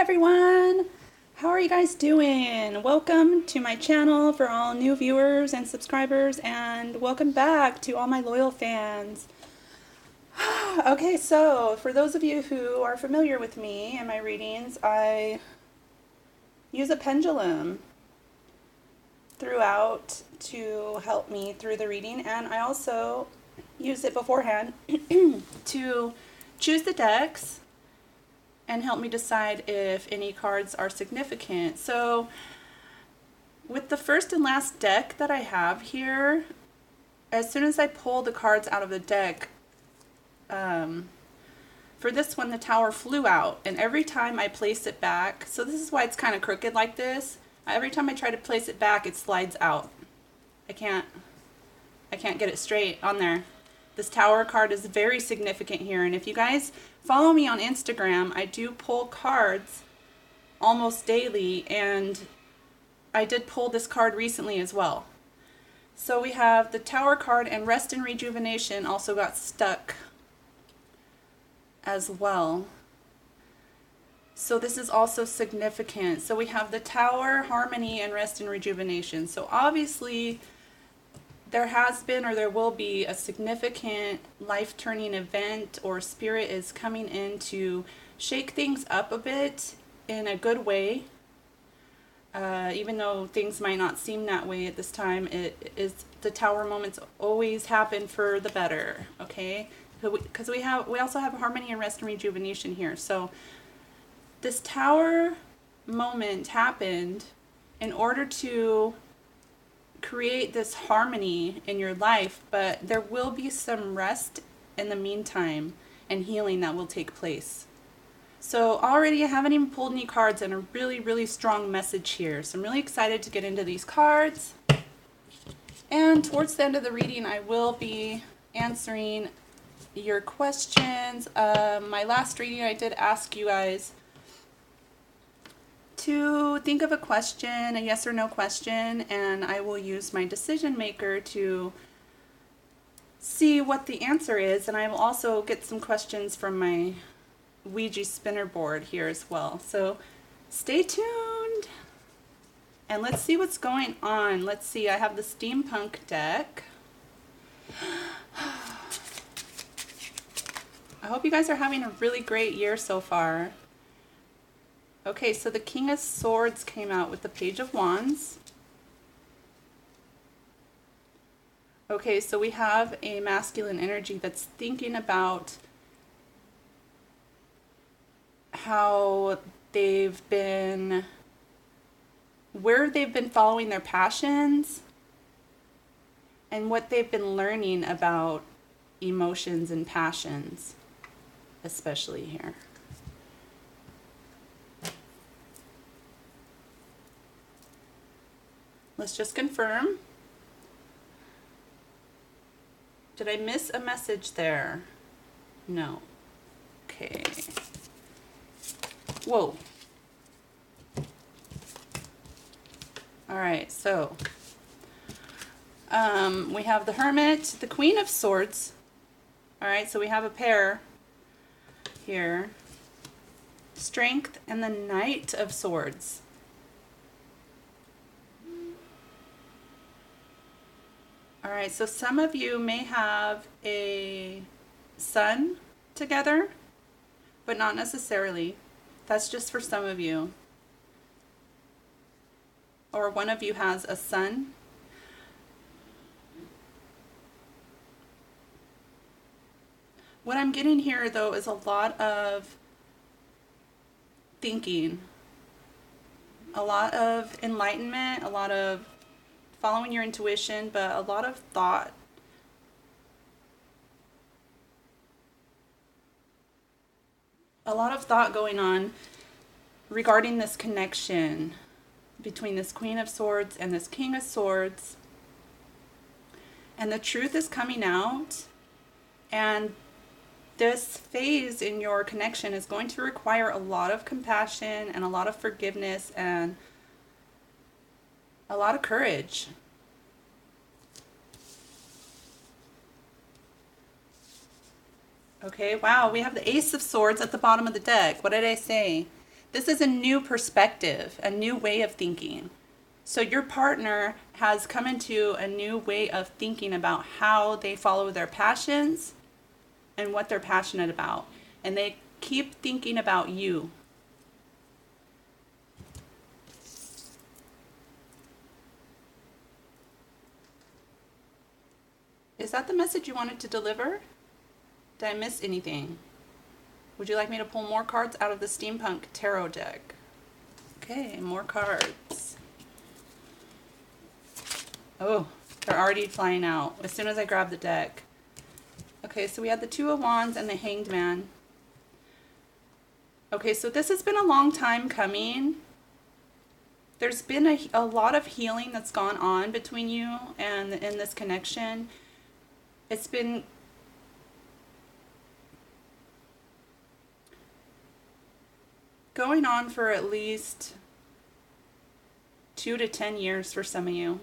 everyone! How are you guys doing? Welcome to my channel for all new viewers and subscribers, and welcome back to all my loyal fans. Okay, so for those of you who are familiar with me and my readings, I use a pendulum throughout to help me through the reading, and I also use it beforehand to choose the decks and help me decide if any cards are significant. So with the first and last deck that I have here, as soon as I pull the cards out of the deck, for this one the Tower flew out, and every time I place it back, so this is why it's kind of crooked like this, every time I try to place it back it slides out. I can't get it straight on there. This Tower card is very significant here, and if you guys follow me on Instagram, I do pull cards almost daily, and I did pull this card recently as well. So we have the Tower card, and Rest and Rejuvenation also got stuck as well. So this is also significant. So we have the Tower, Harmony, and Rest and Rejuvenation. So obviously there has been, or there will be, a significant life-turning event, or spirit is coming in to shake things up a bit in a good way. Even though things might not seem that way at this time, the Tower moments always happen for the better, okay? Because we also have Harmony and Rest and Rejuvenation here. So this Tower moment happened in order to create this harmony in your life, but there will be some rest in the meantime and healing that will take place. So already I haven't even pulled any cards, and a really strong message here. So I'm really excited to get into these cards. And towards the end of the reading I will be answering your questions. My last reading I did ask you guys to think of a question, a yes or no question, and I will use my decision maker to see what the answer is, and I will also get some questions from my Ouija spinner board here as well. So stay tuned and let's see what's going on. Let's see, I have the Steampunk deck. I hope you guys are having a really great year so far. Okay, so the King of Swords came out with the Page of Wands. Okay, so we have a masculine energy that's thinking about how where they've been following their passions, and what they've been learning about emotions and passions, especially here. Let's just confirm. Did I miss a message there? No. Okay. Whoa. All right, so we have the Hermit, the Queen of Swords. All right, so we have a pair here. Strength and the Knight of Swords. All right, so some of you may have a sun together, but not necessarily. That's just for some of you. Or one of you has a sun. What I'm getting here, though, is a lot of thinking, a lot of enlightenment, a lot of following your intuition, but a lot of thought. A lot of thought going on regarding this connection between this Queen of Swords and this King of Swords. And the truth is coming out, and this phase in your connection is going to require a lot of compassion and a lot of forgiveness and a lot of courage. Okay, wow, we have the Ace of Swords at the bottom of the deck. What did I say? This is a new perspective, a new way of thinking. So your partner has come into a new way of thinking about how they follow their passions and what they're passionate about. And they keep thinking about you. Is that the message you wanted to deliver? Did I miss anything? Would you like me to pull more cards out of the Steampunk Tarot deck? Okay, more cards. Oh, they're already flying out as soon as I grab the deck. Okay, so we had the Two of Wands and the Hanged Man. Okay, so this has been a long time coming. There's been a lot of healing that's gone on between you and in this connection. It's been going on for at least 2 to 10 years for some of you.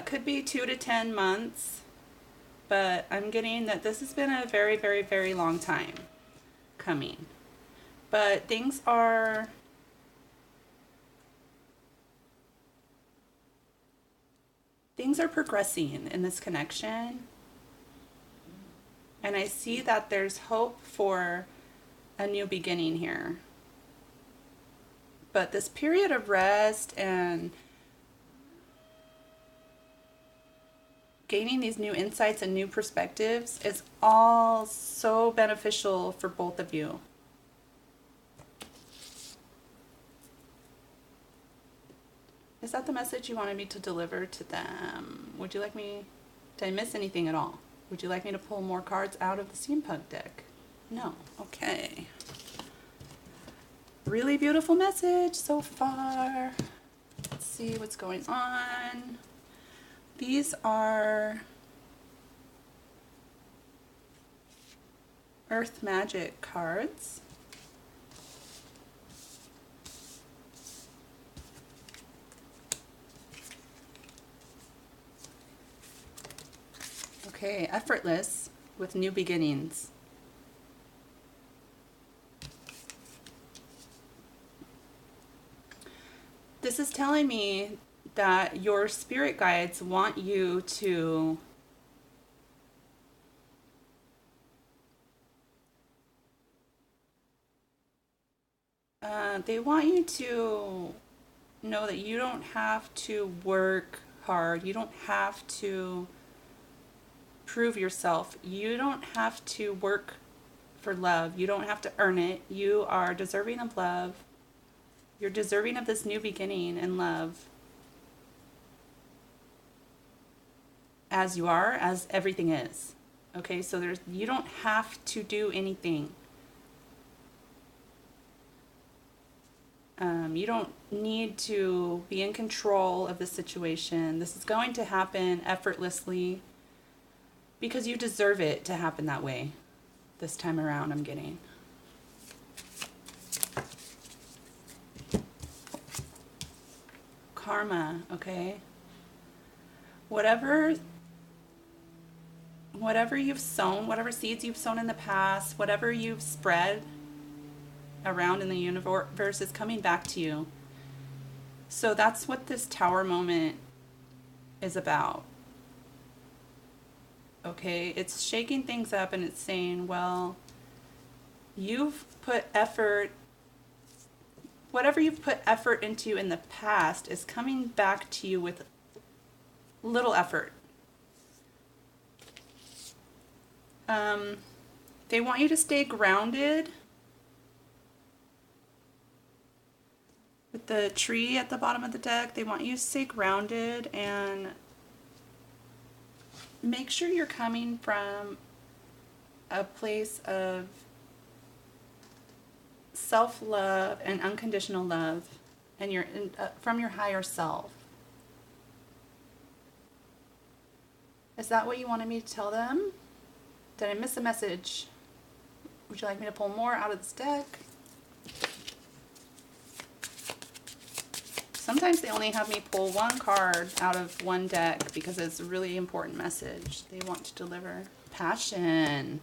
Could be 2 to 10 months, but I'm getting that this has been a very, very, very long time coming. But things are progressing in this connection. And I see that there's hope for a new beginning here. But this period of rest and gaining these new insights and new perspectives is all so beneficial for both of you. Is that the message you wanted me to deliver to them? Would you like me, did I miss anything at all? Would you like me to pull more cards out of the Steampunk deck? No. Okay. Really beautiful message so far. Let's see what's going on. These are Earth Magic cards. Okay, effortless with new beginnings. This is telling me that your spirit guides want you to they want you to know that you don't have to work hard. You don't have to prove yourself. You don't have to work for love. You don't have to earn it. You are deserving of love. You're deserving of this new beginning in love. As you are, as everything is. Okay, so you don't have to do anything. You don't need to be in control of the situation. This is going to happen effortlessly because you deserve it to happen that way. This time around, I'm getting. Karma, okay? Whatever you've sown, whatever seeds you've sown in the past, whatever you've spread around in the universe is coming back to you. So that's what this tower moment is about. Okay, it's shaking things up and it's saying, well, you've put effort, whatever you've put effort into in the past is coming back to you with little effort. They want you to stay grounded. With the tree at the bottom of the deck, they want you to stay grounded and make sure you're coming from a place of self-love and unconditional love, and you're from your higher self. Is that what you wanted me to tell them? Did I miss a message? Would you like me to pull more out of this deck? Sometimes they only have me pull one card out of one deck because it's a really important message they want to deliver. Passion.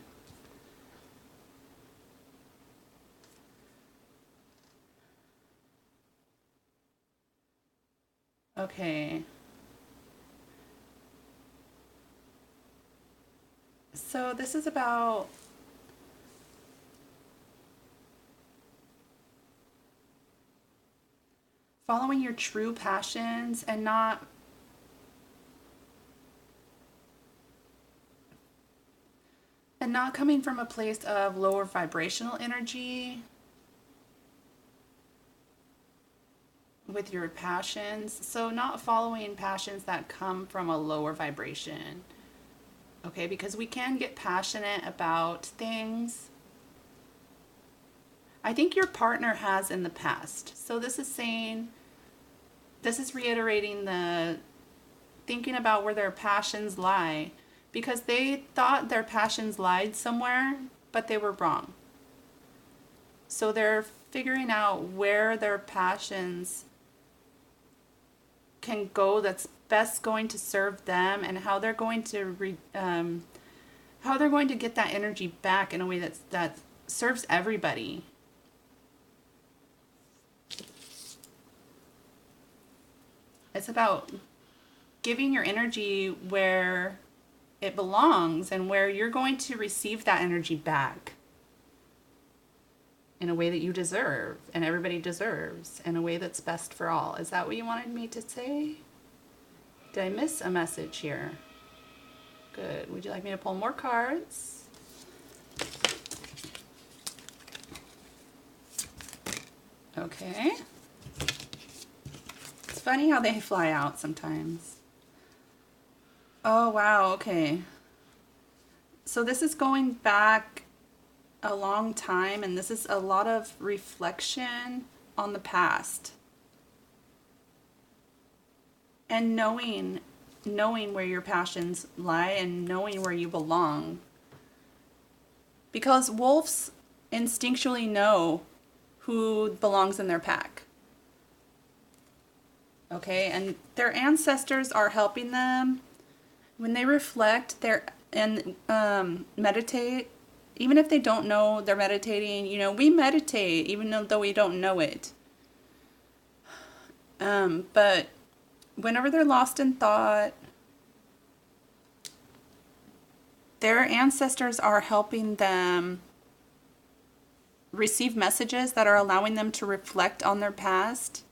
Okay. So this is about following your true passions and not coming from a place of lower vibrational energy with your passions. So not following passions that come from a lower vibration. Okay, because we can get passionate about things. I think your partner has in the past. So this is saying, this is reiterating the thinking about where their passions lie, because they thought their passions lied somewhere, but they were wrong. So they're figuring out where their passions can go that's best going to serve them, and how they're going to get that energy back in a way that serves everybody. It's about giving your energy where it belongs and where you're going to receive that energy back in a way that you deserve and everybody deserves, in a way that's best for all. Is that what you wanted me to say? Did I miss a message here? Good. Would you like me to pull more cards? Okay. It's funny how they fly out sometimes. Oh, wow. Okay. So this is going back a long time, and this is a lot of reflection on the past. And knowing where your passions lie and knowing where you belong. Because wolves instinctually know who belongs in their pack. Okay, and their ancestors are helping them when they reflect and meditate. Even if they don't know they're meditating, we meditate even though we don't know it. But whenever they're lost in thought, their ancestors are helping them receive messages that are allowing them to reflect on their past.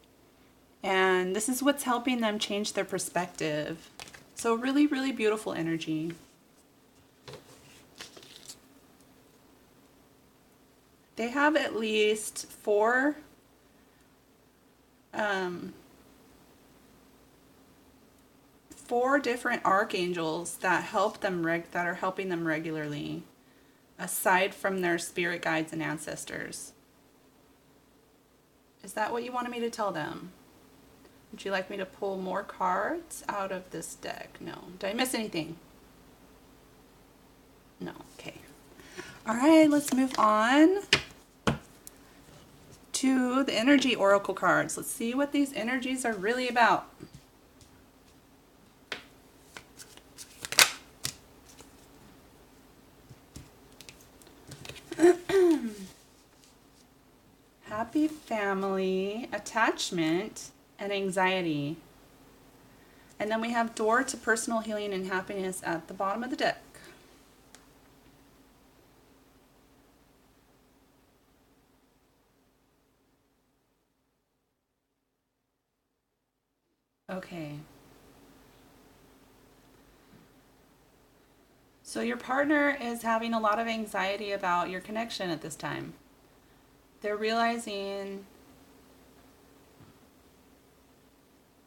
And this is what's helping them change their perspective. So really, really beautiful energy. They have at least four different archangels that help them that are helping them regularly, aside from their spirit guides and ancestors. Is that what you wanted me to tell them? Would you like me to pull more cards out of this deck? No. Did I miss anything? No. Okay. All right, let's move on to the energy oracle cards. Let's see what these energies are really about. Happy family, attachment, and anxiety. And then we have door to personal healing and happiness at the bottom of the deck. Okay. So your partner is having a lot of anxiety about your connection at this time. They're realizing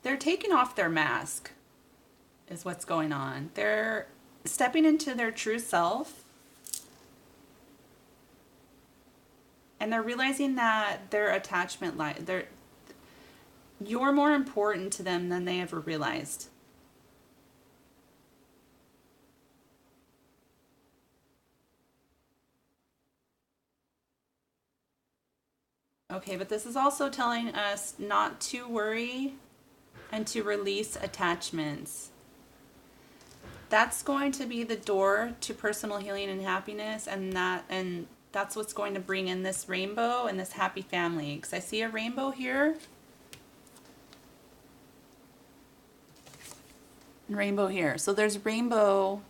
they're taking off their mask is what's going on. They're stepping into their true self, and they're realizing that their attachment you're more important to them than they ever realized. Okay, but this is also telling us not to worry and to release attachments. That's going to be the door to personal healing and happiness, and that's what's going to bring in this rainbow and this happy family. Because I see a rainbow here. and rainbow here. So there's rainbow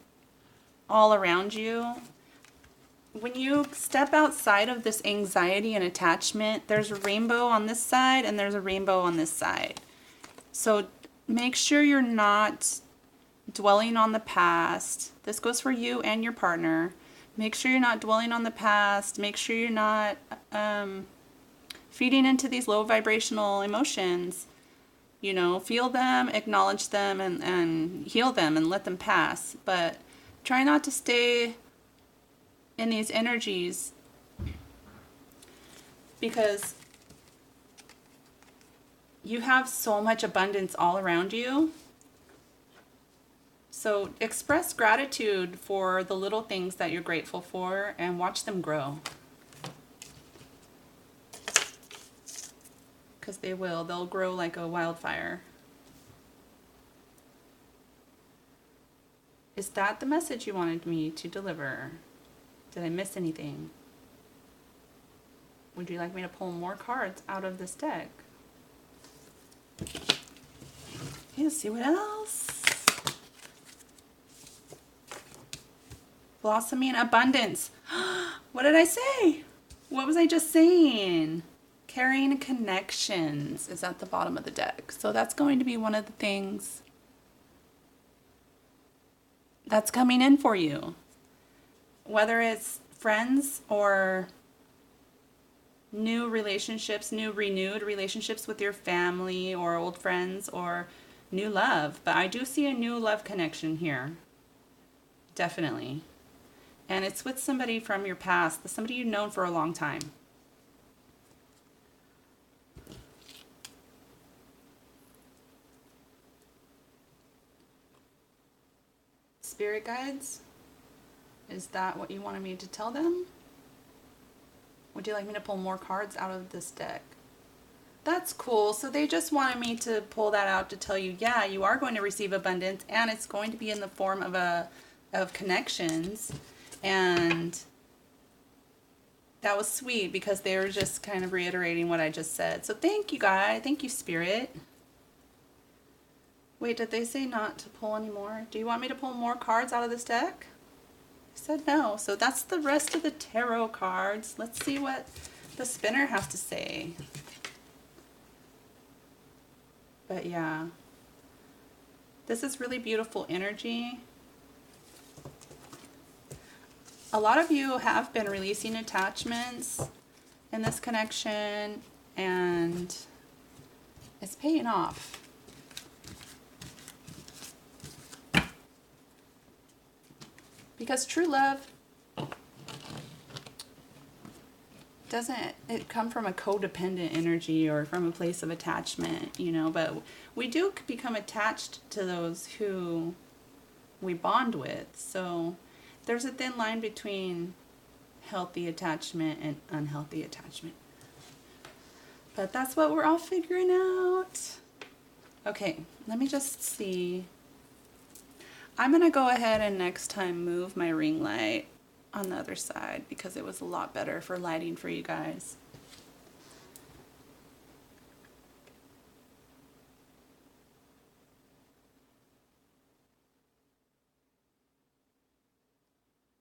all around you. When you step outside of this anxiety and attachment, there's a rainbow on this side and there's a rainbow on this side. So make sure you're not dwelling on the past. This goes for you and your partner. Make sure you're not dwelling on the past. Make sure you're not feeding into these low vibrational emotions. You know, feel them, acknowledge them, and heal them and let them pass. But try not to stay in these energies, because you have so much abundance all around you. So express gratitude for the little things that you're grateful for and watch them grow. Because they will. They'll grow like a wildfire. Is that the message you wanted me to deliver? Did I miss anything? Would you like me to pull more cards out of this deck? Okay, let's see what else. Blossoming abundance. What did I say? What was I just saying? Carrying connections is at the bottom of the deck. So that's going to be one of the things that's coming in for you. Whether it's friends or new relationships, new renewed relationships with your family or old friends, or new love. But I do see a new love connection here. Definitely. And it's with somebody from your past, somebody you've known for a long time. Spirit guides, is that what you wanted me to tell them? Would you like me to pull more cards out of this deck? That's cool. So they just wanted me to pull that out to tell you, yeah, you are going to receive abundance, and it's going to be in the form of connections. And that was sweet because they were just kind of reiterating what I just said. So thank you, guys. Thank you, Spirit. Wait, did they say not to pull anymore? Do you want me to pull more cards out of this deck? I said no. So that's the rest of the tarot cards. Let's see what the spinner has to say. But yeah, this is really beautiful energy. A lot of you have been releasing attachments in this connection, and it's paying off. Because true love doesn't it come from a codependent energy or from a place of attachment, you know, but we do become attached to those who we bond with. So there's a thin line between healthy attachment and unhealthy attachment. But that's what we're all figuring out. Okay, let me just see. I'm going to go ahead and next time move my ring light on the other side because it was a lot better for lighting for you guys.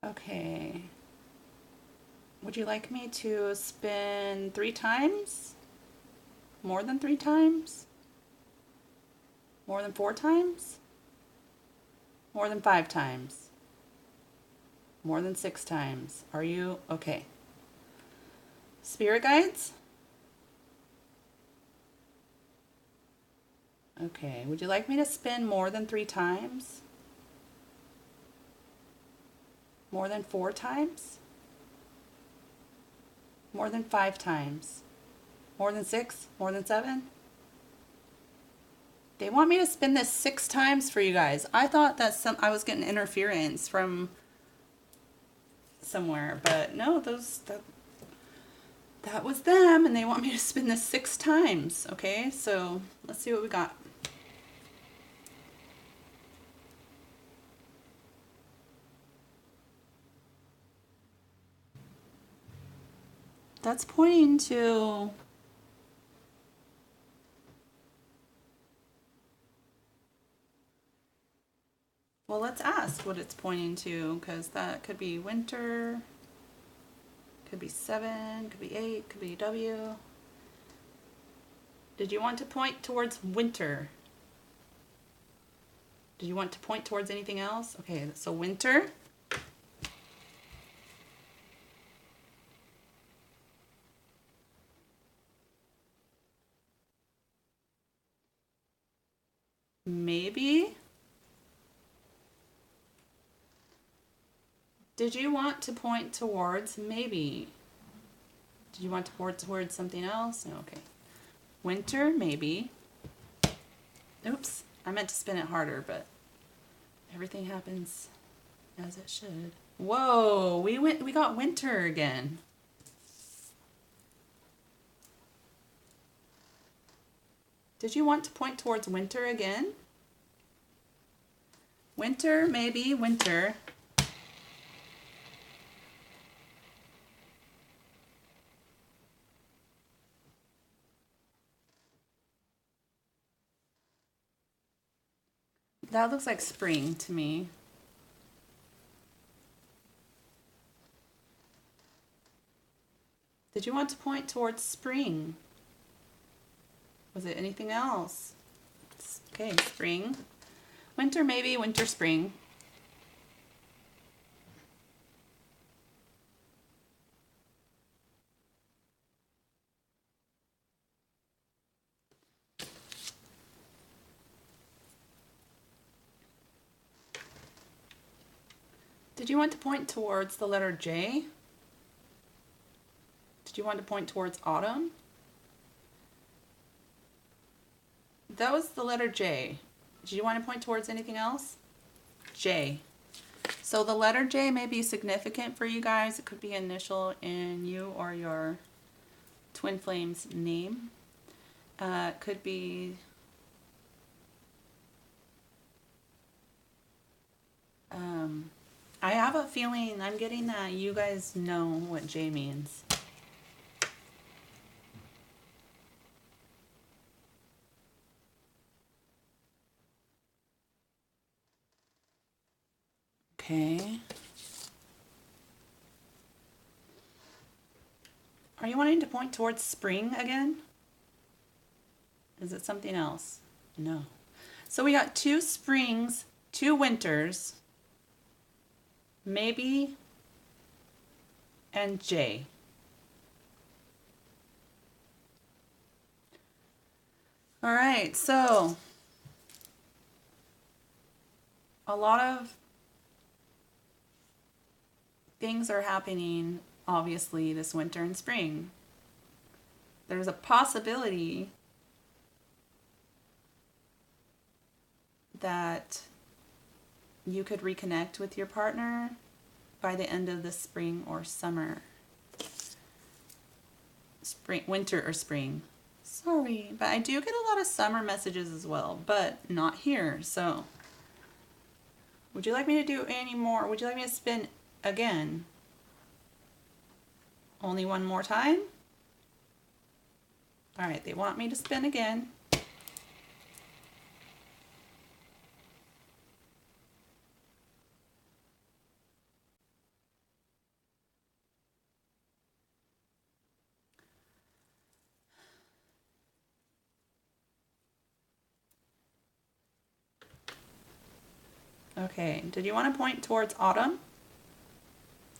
Okay. Would you like me to spin 3 times? More than 3 times? More than 4 times? More than 5 times? More than 6 times? Are you okay? Spirit guides? Okay, would you like me to spin more than 3 times? More than 4 times? More than 5 times? More than 6? More than 7? They want me to spin this 6 times for you guys. I thought that I was getting interference from somewhere, but no, that was them, and they want me to spin this 6 times. Okay, so let's see what we got. That's pointing to what it's pointing to, because that could be winter, could be 7, could be 8, could be W. Did you want to point towards winter? Did you want to point towards anything else? Okay, so winter. Maybe. Did you want to point towards maybe? Did you want to point towards something else? No, okay. Winter, maybe. Oops, I meant to spin it harder, but everything happens as it should. Whoa, we got winter again. Did you want to point towards winter again? Winter, maybe, winter. That looks like spring to me. Did you want to point towards spring? Was it anything else? Okay, spring. Winter, maybe, winter, spring. Did you want to point towards the letter J? Did you want to point towards autumn? That was the letter J. Did you want to point towards anything else? J. So the letter J may be significant for you guys. It could be initial in you or your twin flame's name. It could be I have a feeling, I'm getting that you guys know what J means. Okay. Are you wanting to point towards spring again? Is it something else? No. So we got 2 springs, 2 winters, maybe, and J. All right, so a lot of things are happening, obviously, this winter and spring. There's a possibility that you could reconnect with your partner by the end of the spring or summer. Spring, winter or spring. Sorry, but I do get a lot of summer messages as well, but not here. So, would you like me to do any more? Would you like me to spin again? Only one more time? All right, they want me to spin again. Okay, did you want to point towards autumn?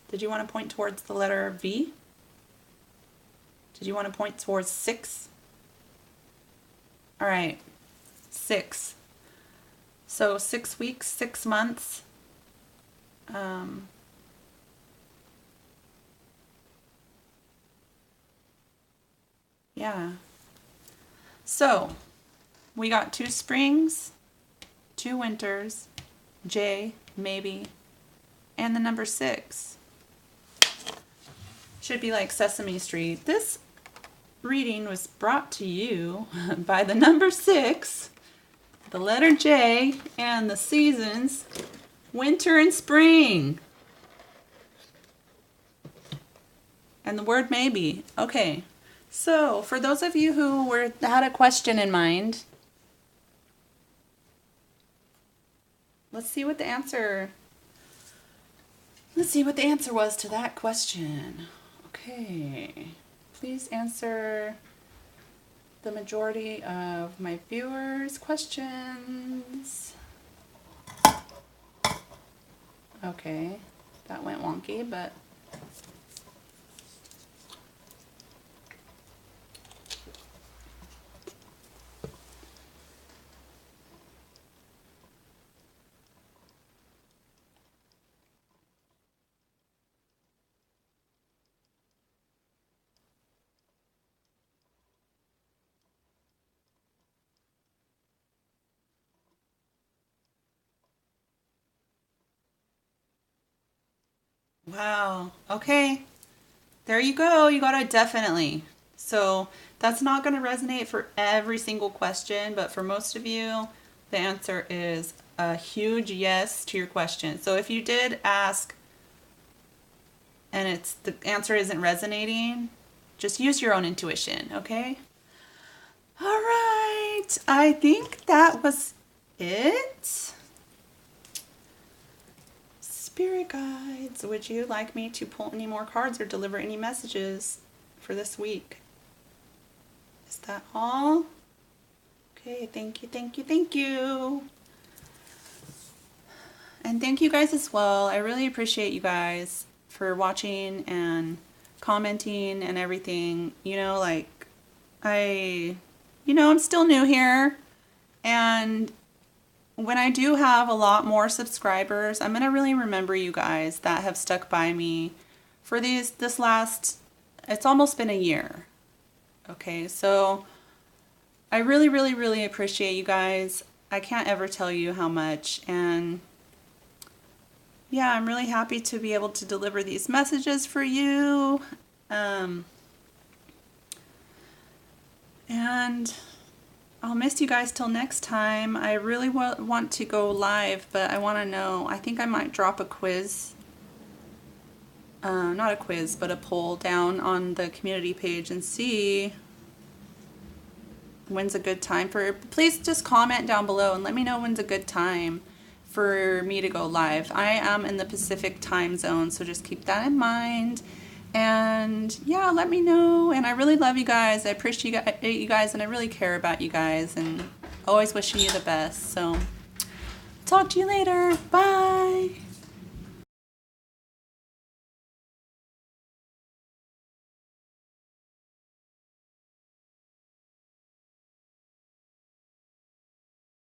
Did you want to point towards the letter V? Did you want to point towards 6? All right, 6. So 6 weeks, 6 months. Yeah. So we got 2 springs, 2 winters, J, maybe, and the number 6. Should be like Sesame Street. This reading was brought to you by the number 6, the letter J, and the seasons, winter and spring. And the word maybe. Okay. So, for those of you who had a question in mind, let's see what the answer Let's see what the answer was to that question. Okay. Please answer the majority of my viewers' questions. Okay, that went wonky, but wow. Okay. There you go. You got it definitely. So that's not going to resonate for every single question, but for most of you, the answer is a huge yes to your question. So if you did ask and it's the answer isn't resonating, just use your own intuition, okay? All right. I think that was it. Spirit guides, would you like me to pull any more cards or deliver any messages for this week? Is that all? Okay, thank you, thank you, thank you. And thank you guys as well. I really appreciate you guys for watching and commenting and everything. You know, like, I'm still new here. And when I do have a lot more subscribers, I'm going to really remember you guys that have stuck by me for this last, it's almost been a year. Okay, so I really, really, really appreciate you guys. I can't ever tell you how much. And yeah, I'm really happy to be able to deliver these messages for you. And I'll miss you guys till next time. I really want to go live, but I want to know, I think I might drop a quiz. Not a quiz, but a poll down on the community page and see when's a good time for, please just comment down below and let me know when's a good time for me to go live. I am in the Pacific time zone, so just keep that in mind. And yeah, let me know. And I really love you guys. I appreciate you guys, and I really care about you guys, and always wishing you the best. So talk to you later. Bye.